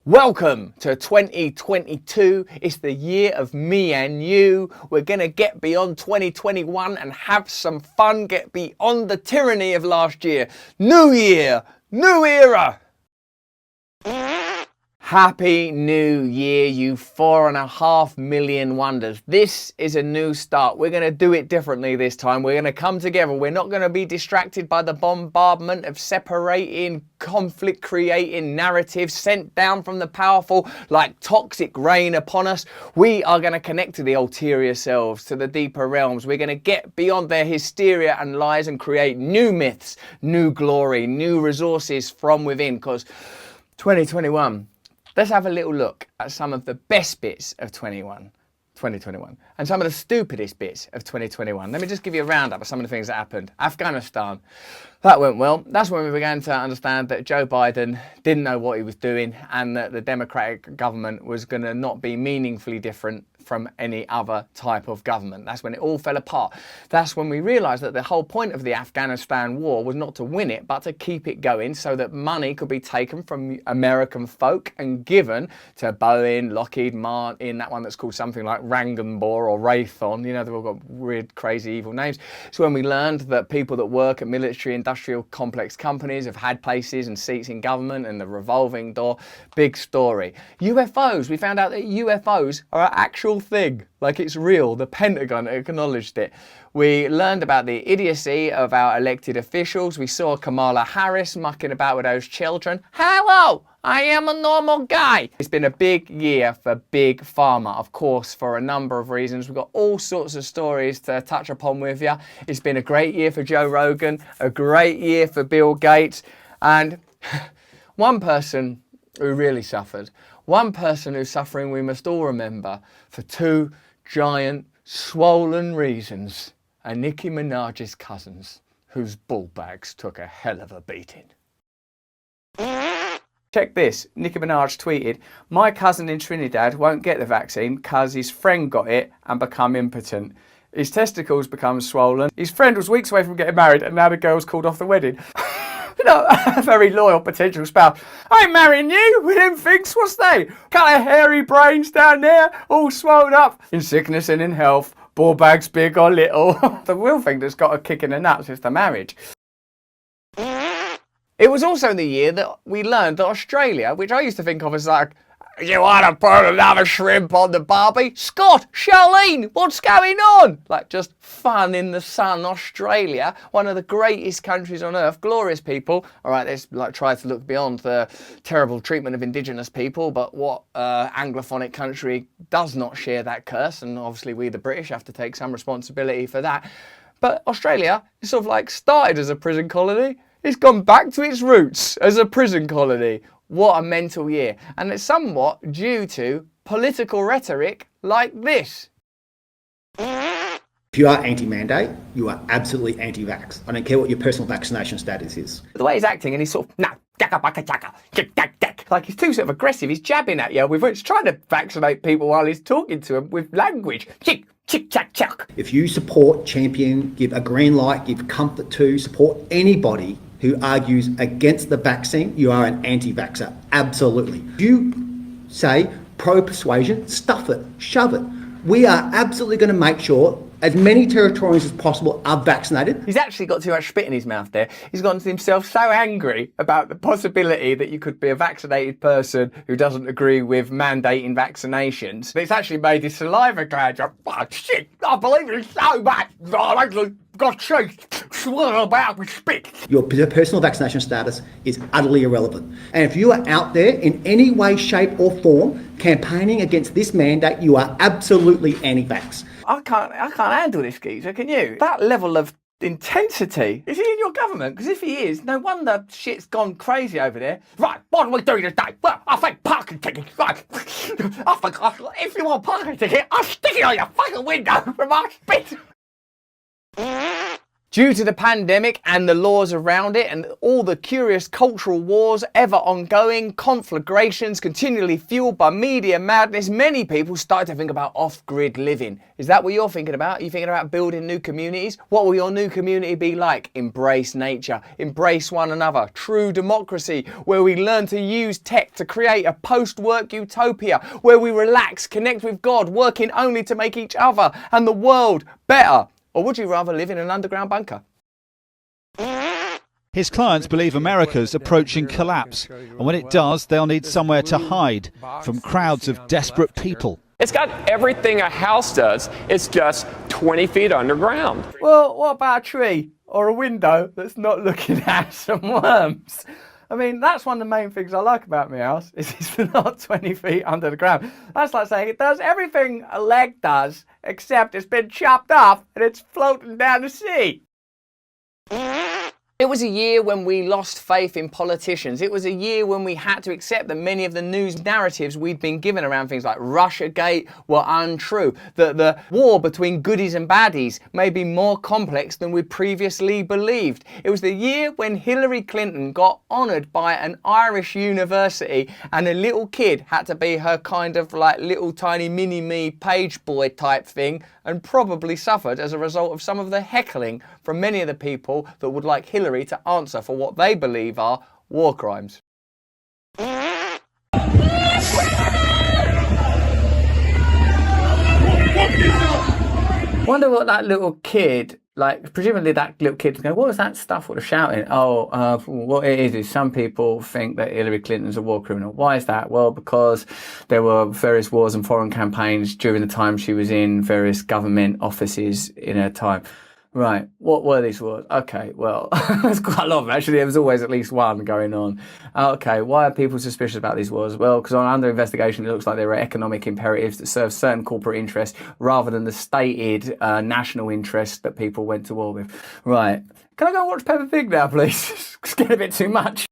Welcome to 2022. It's the year of me and you. We're going to get beyond 2021 and have some fun, get beyond the tyranny of last year. New year, new era. Happy New Year, you 4.5 million wonders. This is a new start. We're going to do it differently this time. We're going to come together. We're not going to be distracted by the bombardment of separating, conflict-creating narratives sent down from the powerful like toxic rain upon us. We are going to connect to the ulterior selves, to the deeper realms. We're going to get beyond their hysteria and lies and create new myths, new glory, new resources from within, because 2021... Let's have a little look at some of the best bits of 2021 and some of the stupidest bits of 2021. Let me just give you a roundup of some of the things that happened. Afghanistan, that went well. That's when we began to understand that Joe Biden didn't know what he was doing and that the Democratic government was going to not be meaningfully different from any other type of government. That's when it all fell apart. That's when we realized that the whole point of the Afghanistan war was not to win it, but to keep it going so that money could be taken from American folk and given to Boeing, Lockheed Martin, that one that's called something like Ranganbor or Raytheon. You know, they've all got weird, crazy, evil names. So when we learned that people that work at military industrial complex companies have had places and seats in government and the revolving door, big story. UFOs, we found out that UFOs are an actual thing, like it's real. The Pentagon acknowledged it. We learned about the idiocy of our elected officials. We saw Kamala Harris mucking about with those children. Hello, I am a normal guy. It's been a big year for Big Pharma, of course, for a number of reasons. We've got all sorts of stories to touch upon with you. It's been a great year for Joe Rogan, a great year for Bill Gates, and one person who really suffered, one person who's suffering we must all remember for two giant, swollen reasons, are Nicki Minaj's cousins, whose ball bags took a hell of a beating. Check this, Nicki Minaj tweeted, "My cousin in Trinidad won't get the vaccine because his friend got it and become impotent. His testicles become swollen. His friend was weeks away from getting married and now the girl's called off the wedding." You know, a very loyal potential spouse. "I ain't marrying you with them things, what's they? Kind of hairy brains down there, all swollen up. In sickness and in health, ball bags big or little." The real thing that's got a kick in the nuts is the marriage. It was also the year that we learned that Australia, which I used to think of as like, you want to put another shrimp on the barbie? Scott, Charlene, what's going on? Like just fun in the sun. Australia, one of the greatest countries on earth, glorious people. All right, let's like try to look beyond the terrible treatment of indigenous people, but what Anglophonic country does not share that curse? And obviously we the British have to take some responsibility for that. But Australia is sort of like started as a prison colony. It's gone back to its roots as a prison colony. What a mental year. And it's somewhat due to political rhetoric like this. If you are anti-mandate, you are absolutely anti-vax. I don't care what your personal vaccination status is. The way he's acting, and he's sort of, like he's too sort of aggressive. He's jabbing at you. He's trying to vaccinate people while he's talking to them with language. If you support, champion, give a green light, give comfort to, support anybody who argues against the vaccine, you are an anti-vaxxer. Absolutely. If you say pro-persuasion, stuff it, shove it. We are absolutely going to make sure as many Territorians as possible are vaccinated. He's actually got too much spit in his mouth there. He's gotten himself so angry about the possibility that you could be a vaccinated person who doesn't agree with mandating vaccinations. It's actually made his saliva glands go, "Oh, shit, I believe it so much. I got swirl about with spit." Your personal vaccination status is utterly irrelevant. And if you are out there in any way, shape or form campaigning against this mandate, you are absolutely anti-vax. I can't handle this, geezer, can you? That level of intensity. Is he in your government? Because if he is, no wonder shit's gone crazy over there. Right, what do we do today? Well, I think parking tickets. Right. I think if you want a parking ticket, I'll stick it on your fucking window from my spit. Due to the pandemic and the laws around it and all the curious cultural wars ever ongoing, conflagrations continually fueled by media madness, many people started to think about off-grid living. Is that what you're thinking about? Are you thinking about building new communities? What will your new community be like? Embrace nature, embrace one another, true democracy, where we learn to use tech to create a post-work utopia, where we relax, connect with God, working only to make each other and the world better. Or would you rather live in an underground bunker? His clients believe America's approaching collapse, and when it does, they'll need somewhere to hide from crowds of desperate people. It's got everything a house does, it's just 20 feet underground. Well, what about a tree or a window that's not looking at some worms? I mean, that's one of the main things I like about my house, is it's not 20 feet under the ground. That's like saying it does everything a leg does, except it's been chopped off and it's floating down the sea. It was a year when we lost faith in politicians. It was a year when we had to accept that many of the news narratives we'd been given around things like Russiagate were untrue. That the war between goodies and baddies may be more complex than we previously believed. It was the year when Hillary Clinton got honoured by an Irish university and a little kid had to be her kind of like little tiny mini-me page boy type thing, and probably suffered as a result of some of the heckling from many of the people that would like Hillary to answer for what they believe are war crimes. Wonder what that little kid, like, presumably that little kid was going, what was that stuff? What was shouting? What it is some people think that Hillary Clinton's a war criminal. Why is that? Well, because there were various wars and foreign campaigns during the time she was in various government offices in her time. Right, what were these wars? Okay, well, there's quite a lot of them, actually. There was always at least one going on. Okay, why are people suspicious about these wars? Well, because under investigation, it looks like there are economic imperatives that serve certain corporate interests rather than the stated national interests that people went to war with. Right, can I go and watch Peppa Pig now, please? It's getting a bit too much.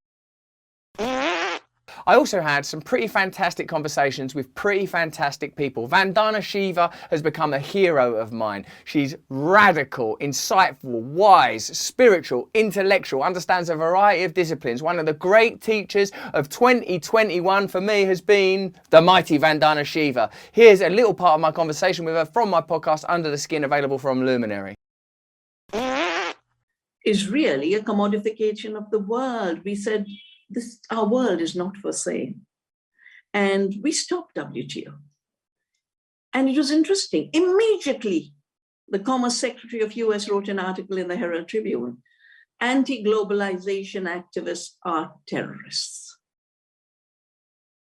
I also had some pretty fantastic conversations with pretty fantastic people. Vandana Shiva has become a hero of mine. She's radical, insightful, wise, spiritual, intellectual, understands a variety of disciplines. One of the great teachers of 2021 for me has been the mighty Vandana Shiva. Here's a little part of my conversation with her from my podcast Under the Skin, available from Luminary. Is really a commodification of the world. We said, our world is not for sale. And we stopped WTO. And it was interesting. Immediately, the Commerce Secretary of US wrote an article in the Herald Tribune. Anti-globalization activists are terrorists.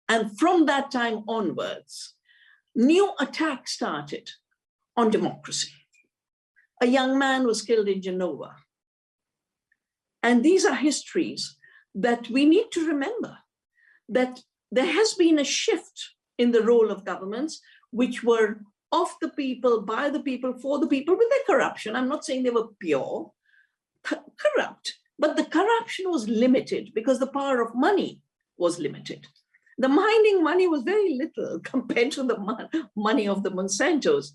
And from that time onwards, new attacks started on democracy. A young man was killed in Genova. And these are histories that we need to remember, that there has been a shift in the role of governments, which were of the people, by the people, for the people, with their corruption. I'm not saying they were pure, corrupt, but the corruption was limited because the power of money was limited. The mining money was very little compared to the money of the Monsantos.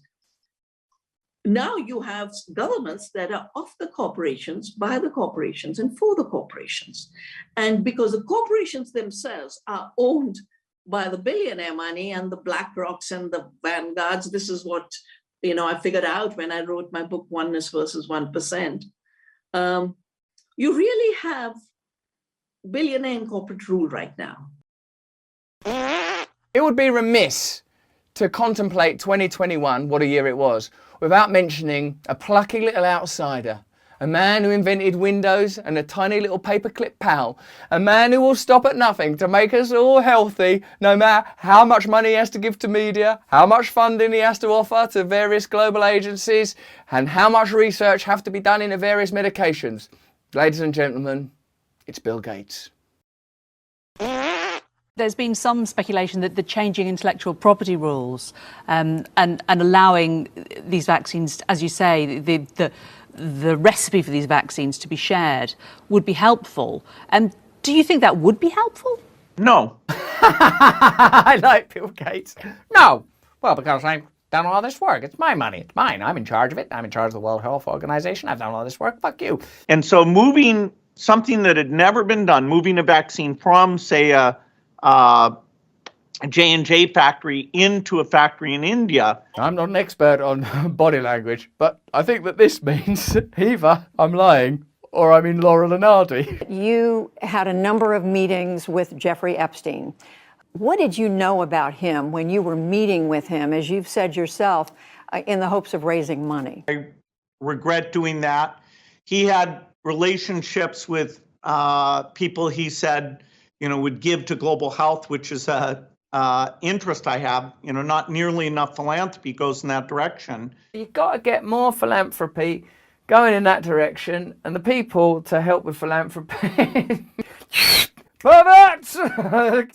Now you have governments that are of the corporations, by the corporations, and for the corporations. And because the corporations themselves are owned by the billionaire money and the BlackRocks and the Vanguards, this is what I figured out when I wrote my book, Oneness versus 1%. You really have billionaire and corporate rule right now. It would be remiss to contemplate 2021, what a year it was, without mentioning a plucky little outsider, a man who invented Windows and a tiny little paperclip pal, a man who will stop at nothing to make us all healthy, no matter how much money he has to give to media, how much funding he has to offer to various global agencies, and how much research have to be done into various medications. Ladies and gentlemen, it's Bill Gates. There's been some speculation that the changing intellectual property rules and allowing these vaccines, as you say, the recipe for these vaccines to be shared would be helpful. Do you think that would be helpful? No. I like Bill Gates. No. Well, because done all this work. It's my money. It's mine. I'm in charge of it. I'm in charge of the World Health Organization. I've done all this work. Fuck you. And so moving something that had never been done, moving a vaccine from, say, a J&J factory into a factory in India. I'm not an expert on body language, but I think that this means either I'm lying or I'm in Laurel and Hardy. You had a number of meetings with Jeffrey Epstein. What did you know about him when you were meeting with him, as you've said yourself, in the hopes of raising money? I regret doing that. He had relationships with people he said, would give to global health, which is a interest I have. Not nearly enough philanthropy goes in that direction. You've got to get more philanthropy going in that direction, and the people to help with philanthropy. Perverts!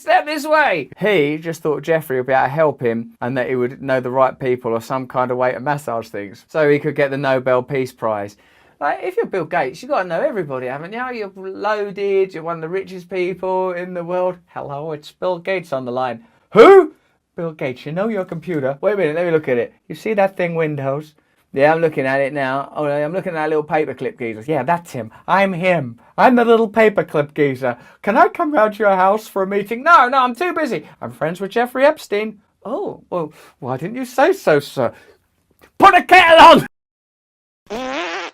Step this way! He just thought Jeffrey would be able to help him and that he would know the right people or some kind of way to massage things so he could get the Nobel Peace Prize. Like, if you're Bill Gates, you've got to know everybody, haven't you? You're loaded, you're one of the richest people in the world. Hello, it's Bill Gates on the line. Who? Bill Gates, you know your computer. Wait a minute, let me look at it. You see that thing, Windows? Yeah, I'm looking at it now. Oh, I'm looking at that little paperclip geezer. Yeah, that's him. I'm him. I'm the little paperclip geezer. Can I come round to your house for a meeting? No, I'm too busy. I'm friends with Jeffrey Epstein. Oh, well, why didn't you say so, sir? Put a kettle on!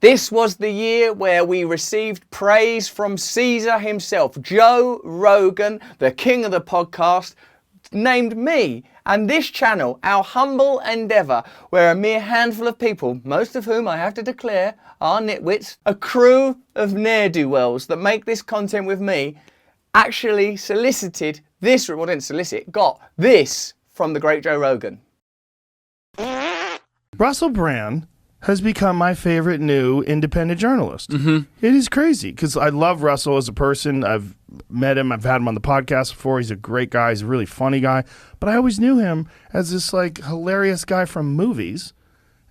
This was the year where we received praise from Caesar himself. Joe Rogan, the king of the podcast, named me and this channel our humble endeavour, where a mere handful of people, most of whom I have to declare are nitwits, a crew of ne'er-do-wells that make this content with me, actually solicited this, well, didn't solicit, got this from the great Joe Rogan. Russell Brand has become my favorite new independent journalist. It is crazy because I love Russell as a person. I've met him. I've had him on the podcast before. He's a great guy. He's a really funny guy. But I always knew him as this hilarious guy from movies.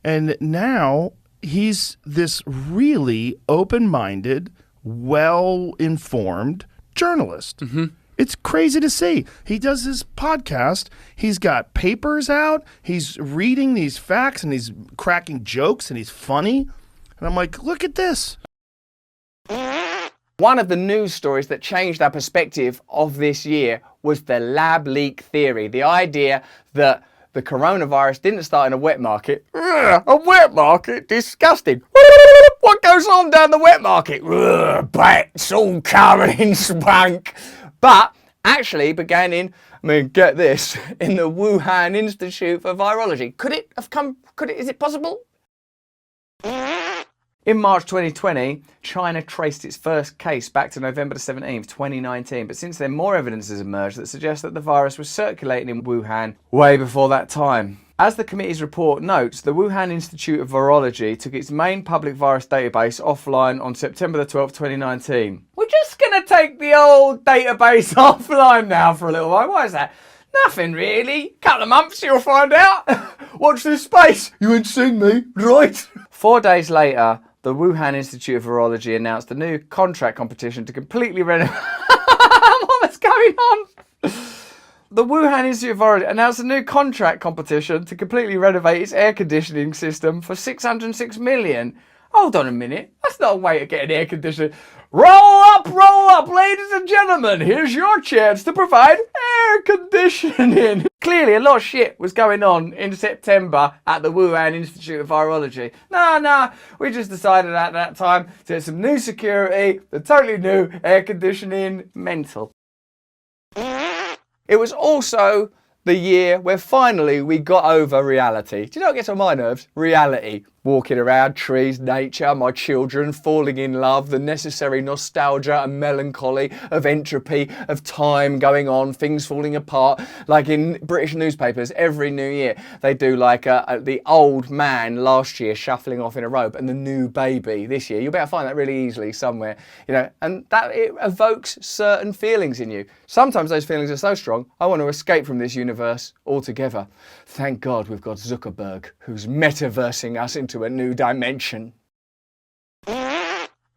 And now he's this really open-minded, well-informed journalist. It's crazy to see. He does this podcast. He's got papers out. He's reading these facts and he's cracking jokes and he's funny. And I'm like, look at this. One of the news stories that changed our perspective of this year was the lab leak theory. The idea that the coronavirus didn't start in a wet market. A wet market? Disgusting. What goes on down the wet market? Bats all covered in spank. But actually began in, get this, in the Wuhan Institute for Virology. Is it possible? In March 2020, China traced its first case back to November 17th, 2019. But since then, more evidence has emerged that suggests that the virus was circulating in Wuhan way before that time. As the committee's report notes, the Wuhan Institute of Virology took its main public virus database offline on September the 12th, 2019. We're just going to take the old database offline now for a little while. Why is that? Nothing really. Couple of months, you'll find out. Watch this space. You ain't seen me, right? 4 days later, the Wuhan Institute of Virology announced a new contract competition to completely renovate... What's going on? The Wuhan Institute of Virology announced a new contract competition to completely renovate its air conditioning system for $606 million. Hold on a minute. That's not a way to get an air conditioner. Roll up, ladies and gentlemen. Here's your chance to provide air conditioning. Clearly, a lot of shit was going on in September at the Wuhan Institute of Virology. No, we just decided at that time to get some new security, the totally new air conditioning. Mental. It was also the year where finally we got over reality. Do you know what gets on my nerves? Reality. Walking around, trees, nature, my children, falling in love, the necessary nostalgia and melancholy of entropy, of time going on, things falling apart. Like in British newspapers, every new year, they do the old man last year shuffling off in a robe and the new baby this year. You'll be able to find that really easily somewhere, and that it evokes certain feelings in you. Sometimes those feelings are so strong, I want to escape from this universe altogether. Thank God we've got Zuckerberg, who's metaversing us into a new dimension.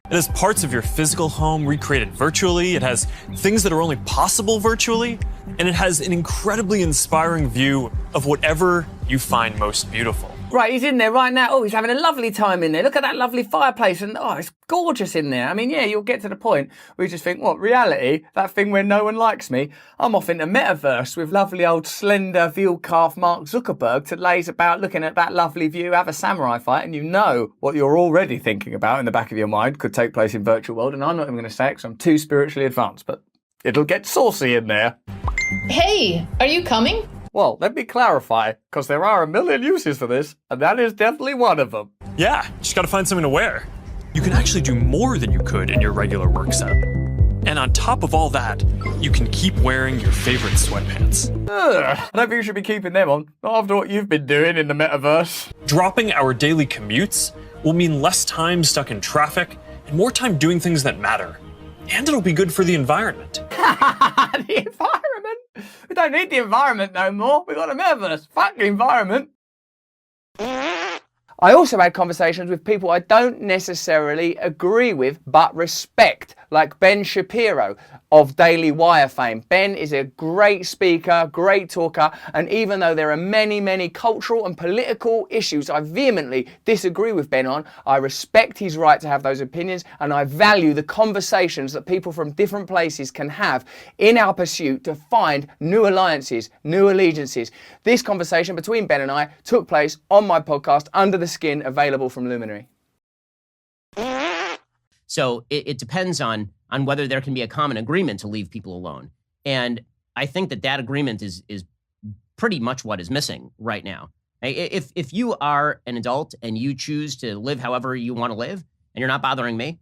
It has parts of your physical home recreated virtually. It has things that are only possible virtually. And it has an incredibly inspiring view of whatever you find most beautiful. Right, he's in there right now. Oh, he's having a lovely time in there. Look at that lovely fireplace. And oh, it's gorgeous in there. I mean, yeah, you'll get to the point where you just think, what, reality? That thing where no one likes me? I'm off into metaverse with lovely old slender veal calf Mark Zuckerberg to laze about looking at that lovely view, have a samurai fight, and you know what you're already thinking about in the back of your mind could take place in virtual world. And I'm not even going to say it because I'm too spiritually advanced, but it'll get saucy in there. Hey, are you coming? Well, let me clarify, because there are a million uses for this, and that is definitely one of them. Yeah, just gotta find something to wear. You can actually do more than you could in your regular work setup. And on top of all that, you can keep wearing your favorite sweatpants. I don't think you should be keeping them on, not after what you've been doing in the metaverse. Dropping our daily commutes will mean less time stuck in traffic and more time doing things that matter. And it'll be good for the environment. The environment? We don't need the environment no more. We've got a metaverse. Fuck the environment. I also had conversations with people I don't necessarily agree with, but respect, like Ben Shapiro of Daily Wire fame. Ben is a great speaker, great talker, and even though there are many, many cultural and political issues I vehemently disagree with Ben on, I respect his right to have those opinions, and I value the conversations that people from different places can have in our pursuit to find new alliances, new allegiances. This conversation between Ben and I took place on my podcast, Under the Skin, available from Luminary. So it depends on whether there can be a common agreement to leave people alone. And I think that agreement is pretty much what is missing right now. If you are an adult and you choose to live however you want to live, and you're not bothering me,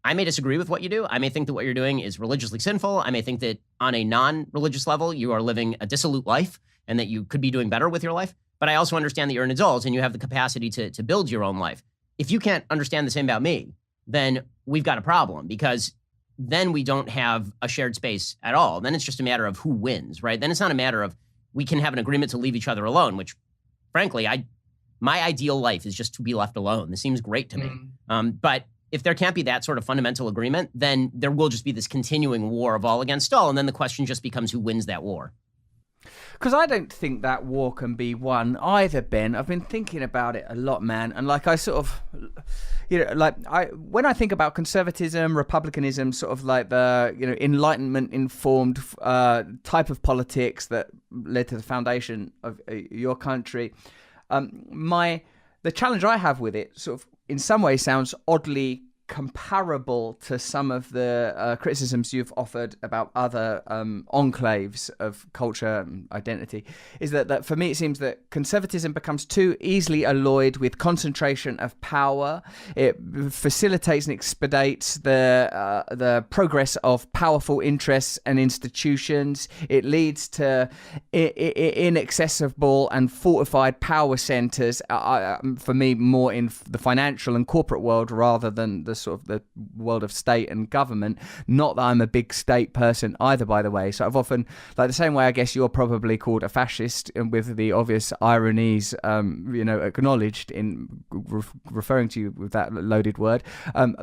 I may disagree with what you do. I may think that what you're doing is religiously sinful. I may think that on a non-religious level, you are living a dissolute life and that you could be doing better with your life. But I also understand that you're an adult and you have the capacity to build your own life. If you can't understand the same about me, then we've got a problem, because then we don't have a shared space at all. Then it's just a matter of who wins, right? Then it's not a matter of we can have an agreement to leave each other alone, which frankly, my ideal life is just to be left alone. This seems great to me. But if there can't be that sort of fundamental agreement, then there will just be this continuing war of all against all. And then the question just becomes who wins that war. Because I don't think that war can be won either, Ben. I've been thinking about it a lot, man. And like I sort of, when I think about conservatism, republicanism, sort of like the, Enlightenment informed type of politics that led to the foundation of your country, the challenge I have with it sort of in some ways sounds oddly comparable to some of the criticisms you've offered about other enclaves of culture and identity, is that for me it seems that conservatism becomes too easily alloyed with concentration of power. It facilitates and expedites the progress of powerful interests and institutions. It leads to inaccessible and fortified power centers, for me more in the financial and corporate world rather than the sort of the world of state and government. Not that I'm a big state person either, by the way. So I've often, like the same way I guess you're probably called a fascist, and with the obvious ironies, acknowledged in referring to you with that loaded word. I'm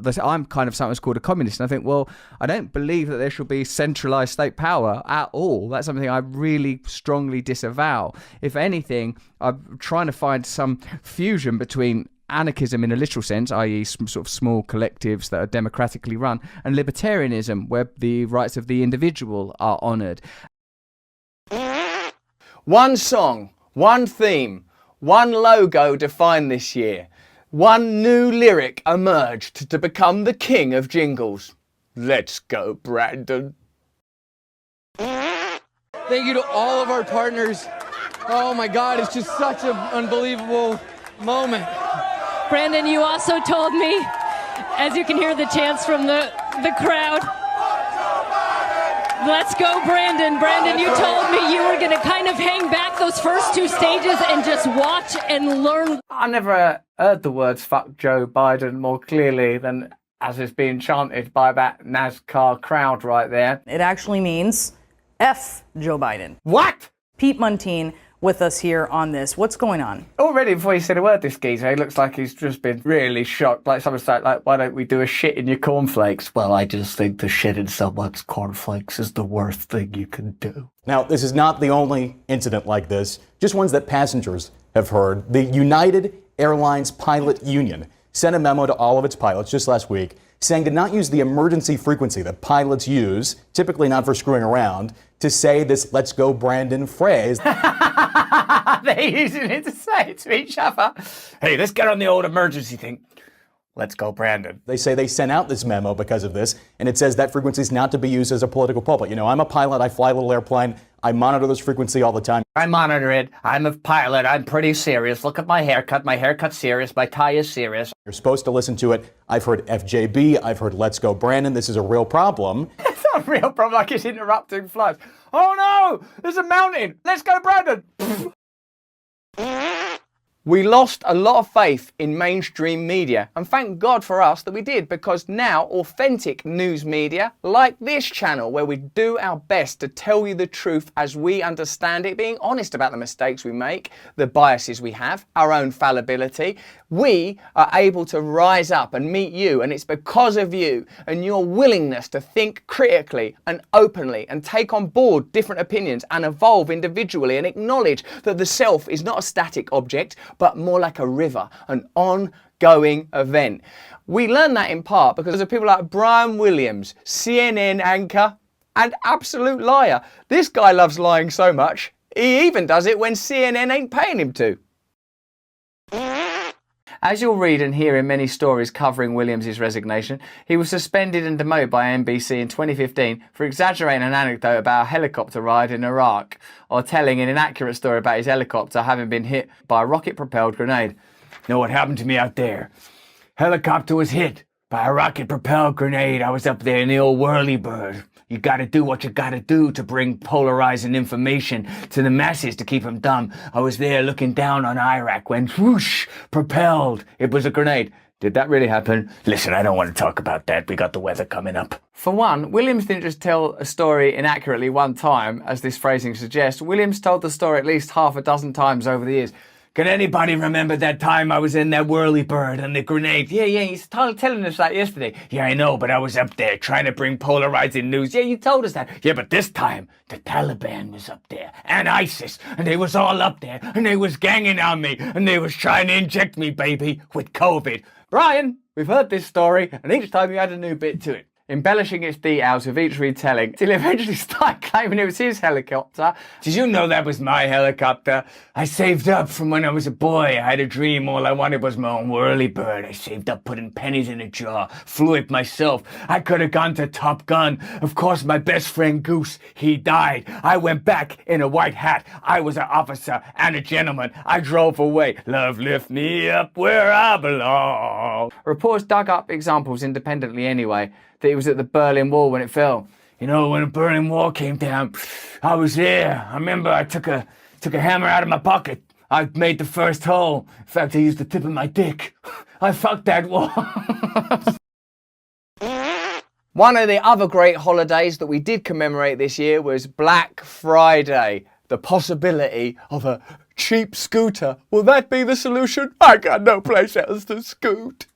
kind of sometimes called a communist, and I think, well, I don't believe that there should be centralized state power at all. That's something I really strongly disavow. If anything, I'm trying to find some fusion between anarchism in a literal sense, i.e. sort of small collectives that are democratically run, and libertarianism, where the rights of the individual are honoured. One song, one theme, one logo defined this year. One new lyric emerged to become the king of jingles. Let's go, Brandon. Thank you to all of our partners. Oh my God, it's just such an unbelievable moment. Brandon, you also told me, as you can hear the chants from the crowd, let's go, Brandon. Brandon, you told me you were going to kind of hang back those first two stages and just watch and learn. I never heard the words fuck Joe Biden more clearly than as it's being chanted by that NASCAR crowd right there. It actually means F Joe Biden. What? Pete Muntean with us here on this. What's going on? Already, before you said a word, this geezer, he looks like he's just been really shocked. Like someone's like, why don't we do a shit in your cornflakes? Well, I just think the shit in someone's cornflakes is the worst thing you can do. Now, this is not the only incident like this, just ones that passengers have heard. The United Airlines Pilot Union sent a memo to all of its pilots just last week saying to not use the emergency frequency that pilots use, typically not for screwing around, to say this "let's go Brandon" phrase. They're using it to say it to each other. Hey, let's get on the old emergency thing. Let's go Brandon. They say they sent out this memo because of this, and it says that frequency is not to be used as a political pulpit. You know, I'm a pilot, I fly a little airplane, I monitor this frequency all the time. I monitor it. I'm a pilot. I'm pretty serious. Look at my haircut. My haircut's serious. My tie is serious. You're supposed to listen to it. I've heard FJB. I've heard "let's go Brandon." This is a real problem. It's not a real problem, like it's interrupting flights. Oh no! There's a mountain! Let's go Brandon! We lost a lot of faith in mainstream media, and thank God for us that we did, because now authentic news media, like this channel, where we do our best to tell you the truth as we understand it, being honest about the mistakes we make, the biases we have, our own fallibility, we are able to rise up and meet you, and it's because of you and your willingness to think critically and openly and take on board different opinions and evolve individually and acknowledge that the self is not a static object, but more like a river, an ongoing event. We learn that in part because of people like Brian Williams, CNN anchor and absolute liar. This guy loves lying so much, he even does it when CNN ain't paying him to. As you'll read and hear in many stories covering Williams' resignation, he was suspended and demoted by NBC in 2015 for exaggerating an anecdote about a helicopter ride in Iraq, or telling an inaccurate story about his helicopter having been hit by a rocket-propelled grenade. You know what happened to me out there? Helicopter was hit by a rocket-propelled grenade. I was up there in the old whirly-bird. You gotta do what you gotta do to bring polarizing information to the masses to keep them dumb. I was there looking down on Iraq when whoosh, propelled. It was a grenade. Did that really happen? Listen, I don't want to talk about that. We got the weather coming up. For one, Williams didn't just tell a story inaccurately one time, as this phrasing suggests. Williams told the story at least half a dozen times over the years. Can anybody remember that time I was in that whirly-bird and the grenade? Yeah, he's telling us that yesterday. Yeah, I know, but I was up there trying to bring polarizing news. Yeah, you told us that. Yeah, but this time, the Taliban was up there, and ISIS, and they was all up there, and they was ganging on me, and they was trying to inject me, baby, with COVID. Brian, we've heard this story, and each time you add a new bit to it, embellishing its details with each retelling, till he eventually started claiming it was his helicopter. Did you know that was my helicopter? I saved up from when I was a boy. I had a dream. All I wanted was my own whirly-bird. I saved up putting pennies in a jar, flew it myself. I could have gone to Top Gun. Of course, my best friend Goose, he died. I went back in a white hat. I was an officer and a gentleman. I drove away. Love lift me up where I belong. Reports dug up examples independently anyway, that he was at the Berlin Wall when it fell. You know, when the Berlin Wall came down, I was there. I remember I took a hammer out of my pocket. I made the first hole. In fact, I used the tip of my dick. I fucked that wall. One of the other great holidays that we did commemorate this year was Black Friday. The possibility of a cheap scooter. Will that be the solution? I got no place else to scoot.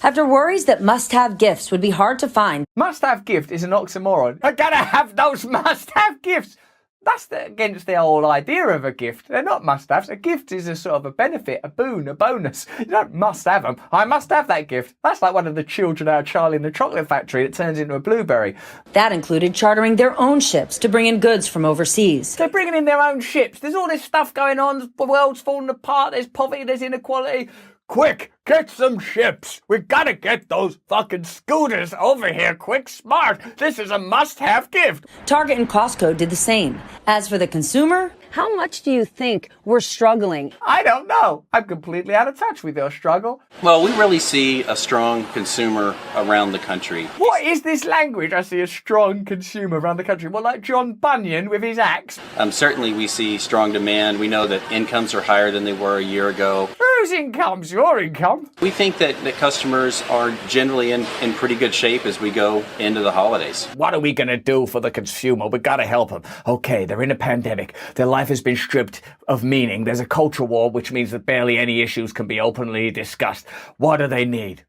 After worries that must-have gifts would be hard to find. Must-have gift is an oxymoron. I gotta have those must-have gifts. That's against the whole idea of a gift. They're not must-haves. A gift is a sort of a benefit, a boon, a bonus. You don't must have them. I must have that gift. That's like one of the children out of Charlie and the Chocolate Factory that turns into a blueberry. That included chartering their own ships to bring in goods from overseas. They're bringing in their own ships. There's all this stuff going on. The world's falling apart. There's poverty. There's inequality. Quick, get some ships. We gotta get those fucking scooters over here quick, smart. This is a must-have gift. Target and Costco did the same. As for the consumer, how much do you think we're struggling? I don't know. I'm completely out of touch with your struggle. Well, we really see a strong consumer around the country. What is this language? I see a strong consumer around the country. What, like John Bunyan with his axe? Certainly we see strong demand. We know that incomes are higher than they were a year ago. Whose income's your income? We think that customers are generally in pretty good shape as we go into the holidays. What are we going to do for the consumer? We got to help them. Okay, they're in a pandemic. Their life has been stripped of meaning. There's a culture war, which means that barely any issues can be openly discussed. What do they need?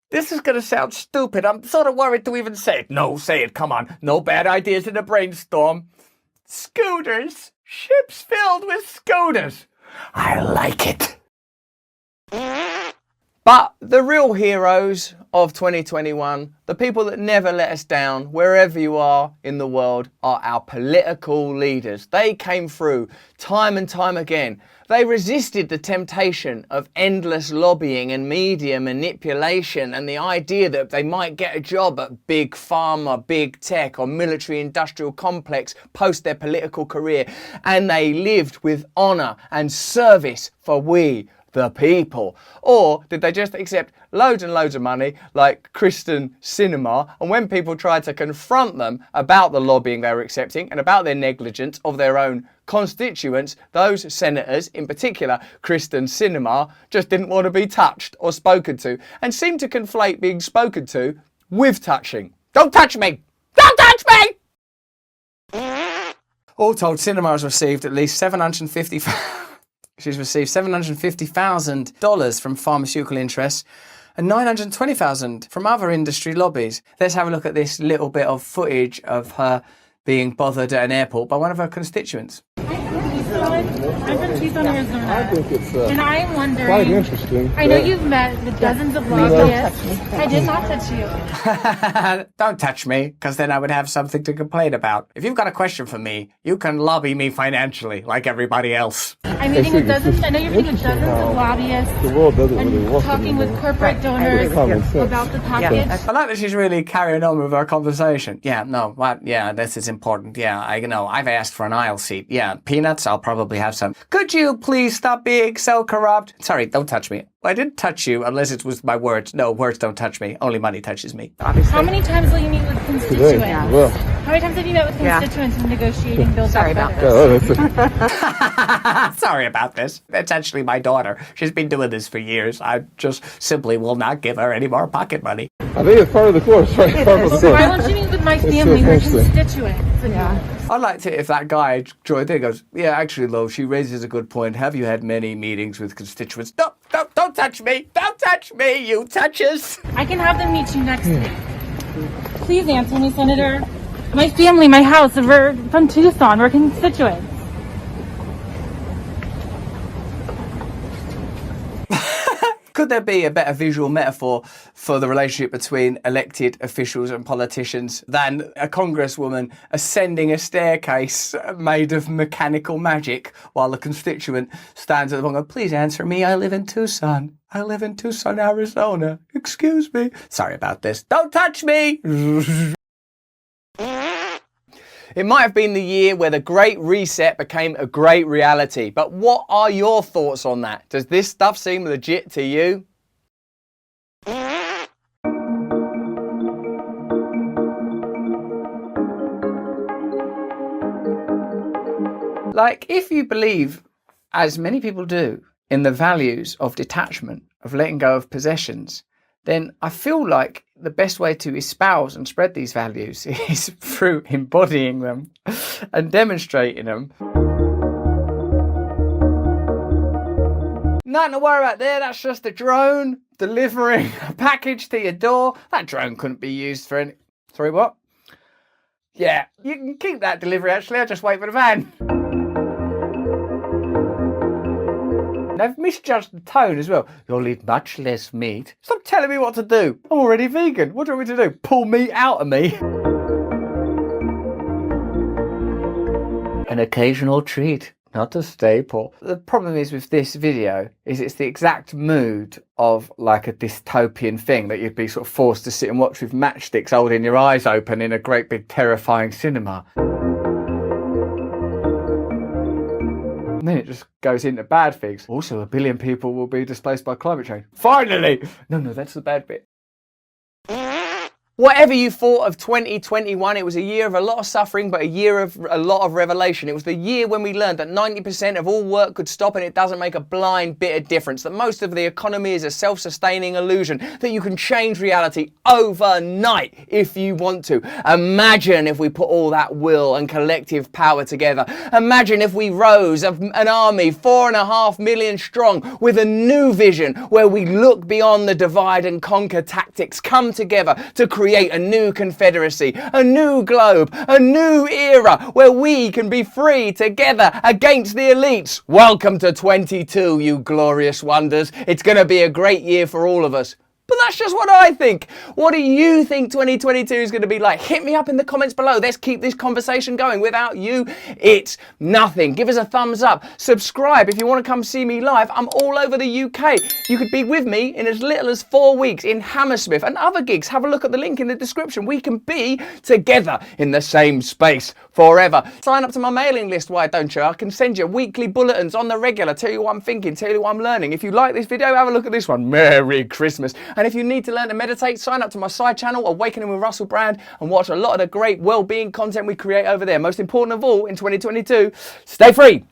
This is going to sound stupid. I'm sort of worried to even say it. No, say it. Come on. No bad ideas in a brainstorm. Scooters. Ships filled with scooters. I like it. But the real heroes of 2021, the people that never let us down, wherever you are in the world, are our political leaders. They came through time and time again. They resisted the temptation of endless lobbying and media manipulation and the idea that they might get a job at big pharma, big tech or military industrial complex post their political career. And they lived with honour and service for we, the people. Or did they just accept loads and loads of money like Kristen Sinema, and when people tried to confront them about the lobbying they were accepting and about their negligence of their own constituents, those senators, in particular Kristen Sinema, just didn't want to be touched or spoken to and seemed to conflate being spoken to with touching. Don't touch me! Don't touch me! All told, Sinema has received at least She's received $750,000 from pharmaceutical interests and $920,000 from other industry lobbies. Let's have a look at this little bit of footage of her being bothered at an airport by one of her constituents. I'm from Tucson, Arizona. I think it's and I'm wondering, quite interesting. I know you've met with dozens of lobbyists. I did not touch you. Don't touch me, because then I would have something to complain about. If you've got a question for me, you can lobby me financially, like everybody else. I'm meeting with dozens. I know you're meeting with dozens of lobbyists. The world doesn't really and work talking with anymore. corporate donors about the package. I like that she's really carrying on with our conversation. Yeah, no, what? Yeah, this is important. Yeah, I know. I've asked for an aisle seat. Yeah, peanuts, I'll probably have some. Could you please stop being so corrupt? Sorry, don't touch me. I didn't touch you unless it was my words. No, words don't touch me. Only money touches me. Obviously. How many times will you meet with constituents? How many times have you met with constituents in negotiating bills? Sorry about this. Sorry about this. That's actually my daughter. She's been doing this for years. I just simply will not give her any more pocket money. I think it's part of the course, right? Part of the So why won't you meet with my family, her constituents? I'd like to, if that guy joined in, goes, yeah, actually, Lo, she raises a good point. Have you had many meetings with constituents? No, don't touch me. Don't touch me, you touchers. I can have them meet you next week. Please answer me, Senator. My family, my house, we're from Tucson. We're constituents. Could there be a better visual metaphor for the relationship between elected officials and politicians than a congresswoman ascending a staircase made of mechanical magic while the constituent stands at the bottom? Please answer me. I live in Tucson. I live in Tucson, Arizona. Excuse me. Sorry about this. Don't touch me. It might have been the year where the Great Reset became a great reality, but what are your thoughts on that? Does this stuff seem legit to you? Like, if you believe, as many people do, in the values of detachment, of letting go of possessions, then I feel like the best way to espouse and spread these values is through embodying them and demonstrating them. Nothing to worry about there, that's just a drone delivering a package to your door. That drone couldn't be used for any... Sorry, what? Yeah, you can keep that delivery actually, I'll just wait for the van. They've misjudged the tone as well. You'll eat much less meat. Stop telling me what to do. I'm already vegan. What do you want me to do? Pull meat out of me? An occasional treat, not a staple. The problem is with this video is it's the exact mood of like a dystopian thing that you'd be sort of forced to sit and watch with matchsticks holding your eyes open in a great big terrifying cinema. And then it just goes into bad things. Also, 1 billion people will be displaced by climate change. Finally! No, that's the bad bit. Whatever you thought of 2021, it was a year of a lot of suffering, but a year of a lot of revelation. It was the year when we learned that 90% of all work could stop and it doesn't make a blind bit of difference, that most of the economy is a self-sustaining illusion, that you can change reality overnight if you want to. Imagine if we put all that will and collective power together. Imagine if we rose an army 4.5 million strong with a new vision where we look beyond the divide and conquer tactics, come together to create a new confederacy, a new globe, a new era where we can be free together against the elites. Welcome to 22, you glorious wonders. It's going to be a great year for all of us. But that's just what I think. What do you think 2022 is going to be like? Hit me up in the comments below. Let's keep this conversation going. Without you, it's nothing. Give us a thumbs up. Subscribe if you want to come see me live. I'm all over the UK. You could be with me in as little as 4 weeks in Hammersmith and other gigs. Have a look at the link in the description. We can be together in the same space forever. Sign up to my mailing list, why don't you? I can send you weekly bulletins on the regular, tell you what I'm thinking, tell you what I'm learning. If you like this video, have a look at this one. Merry Christmas. And if you need to learn to meditate, sign up to my side channel, Awakening with Russell Brand, and watch a lot of the great well-being content we create over there. Most important of all, in 2022, stay free.